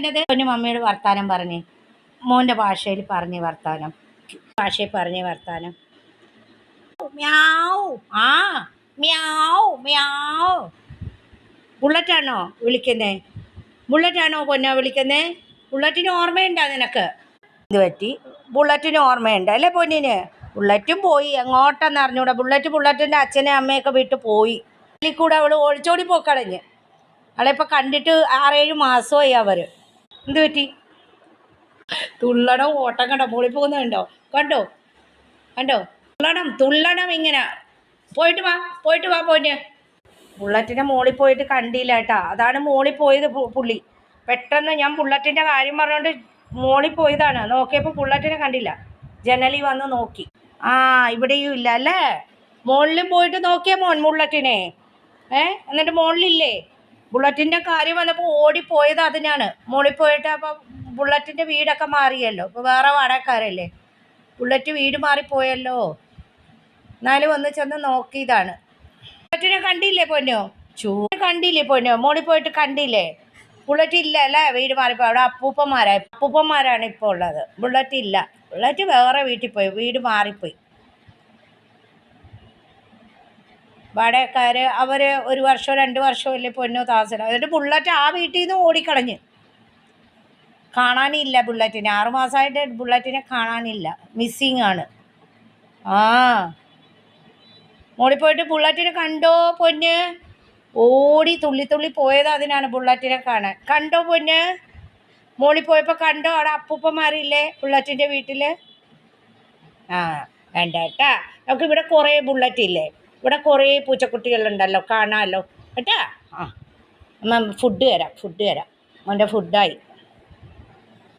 എൻ്റെ മമ്മിയോട് വർത്താനം പറഞ്ഞ് മോൻ്റെ ഭാഷയിൽ പറഞ്ഞ് വർത്താനം മ്യാവ് ആ മ്യാവ് മ്യാവ്. ബുള്ളറ്റാണോ വിളിക്കുന്നേ? ബുള്ളറ്റാണോ പൊന്നോ വിളിക്കുന്നേ? ബുള്ളറ്റിന് ഓർമ്മയുണ്ടോ നിനക്ക്? ഇത് പറ്റി ബുള്ളറ്റിന് ഓർമ്മയുണ്ട് അല്ലേ പൊന്നിന്? ബുള്ളറ്റും പോയി എങ്ങോട്ടെന്ന് അറിഞ്ഞൂടാ. ബുള്ളറ്റിൻ്റെ അച്ഛനെ അമ്മയൊക്കെ വിട്ട് പോയി. അതിൽ കൂടെ അവൾ ഒളിച്ചോടി പോക്കളഞ്ഞ്. അവളിപ്പോൾ കണ്ടിട്ട് 6-7 മാസമായി അവർ. എന്ത് പറ്റി? തുള്ളണം ഓട്ടം കണ്ടോ? മുകളിൽ പോകുന്നുണ്ടോ? കണ്ടോ കണ്ടോ? തുള്ളണം ഇങ്ങനെ. പോയിട്ട് വാ പോയിട്ട്. ബുള്ളറ്റിൻ്റെ മുകളിൽ പോയിട്ട് കണ്ടില്ല കേട്ടാ. അതാണ് മുകളിൽ പോയത് പുള്ളി. പെട്ടെന്ന് ഞാൻ ബുള്ളറ്റിൻ്റെ കാര്യം പറഞ്ഞുകൊണ്ട് മുകളിൽ പോയതാണ്. നോക്കിയപ്പോൾ ബുള്ളറ്റിനെ കണ്ടില്ല. ജനലിൽ വന്ന് നോക്കി. ഇവിടെയും ഇല്ല അല്ലേ? മുകളിലും പോയിട്ട് നോക്കിയ മോൻ ബുള്ളറ്റിനെ. എന്നിട്ട് മുകളിലില്ലേ? ബുള്ളറ്റിൻ്റെ കാര്യം വന്നപ്പോൾ ഓടിപ്പോയത് അതിനാണ്. മുകളിൽ പോയിട്ട് അപ്പം ബുള്ളറ്റിൻ്റെ വീടൊക്കെ മാറിയല്ലോ. ഇപ്പോൾ വേറെ വാടകക്കാരല്ലേ. ബുള്ളറ്റ് വീട് മാറിപ്പോയല്ലോ. എന്നാലും വന്ന് ചെന്ന് നോക്കിയതാണ്. ബുള്ളറ്റിനെ കണ്ടില്ലേ പൊന്നോ? കണ്ടില്ലേ പൊന്നോ? മോളിൽ പോയിട്ട് കണ്ടില്ലേ? ബുള്ളറ്റ് ഇല്ല അല്ലേ? വീട് മാറിപ്പോയി. അവിടെ അപ്പൂപ്പന്മാരാണ് ഇപ്പോൾ ഉള്ളത്. ബുള്ളറ്റ് ഇല്ല. ബുള്ളറ്റ് വേറെ വീട്ടിൽ പോയി. വീട് മാറിപ്പോയി. വാടകക്കാർ അവർ 1 വർഷമോ 2 വർഷമോ അല്ലേ പൊന്നോ താമസം. എന്നിട്ട് ബുള്ളറ്റ് ആ വീട്ടിൽ നിന്ന് ഓടിക്കളഞ്ഞ്. കാണാനില്ല ബുള്ളറ്റിനെ. 6 മാസമായിട്ട് ബുള്ളറ്റിനെ കാണാനില്ല. മിസ്സിങ് ആണ്. മോളിൽ പോയിട്ട് ബുള്ളറ്റിനെ കണ്ടോ പൊന്ന്? ഓടി തുള്ളി പോയത് അതിനാണ് ബുള്ളറ്റിനെ കാണാൻ. കണ്ടോ പൊന്ന്? മോളിൽ പോയപ്പോൾ കണ്ടോ? അവിടെ അപ്പൂപ്പന്മാരില്ലേ ബുള്ളറ്റിൻ്റെ വീട്ടിൽ? വേണ്ട കേട്ടാ. നമുക്ക് ഇവിടെ കുറേ ബുള്ളറ്റ് ഇല്ലേ? ഇവിടെ കുറേ പൂച്ചക്കുട്ടികളുണ്ടല്ലോ, കാണാമല്ലോ കേട്ടാ. അമ്മ ഫുഡ് തരാം. മോൻ്റെ ഫുഡായി.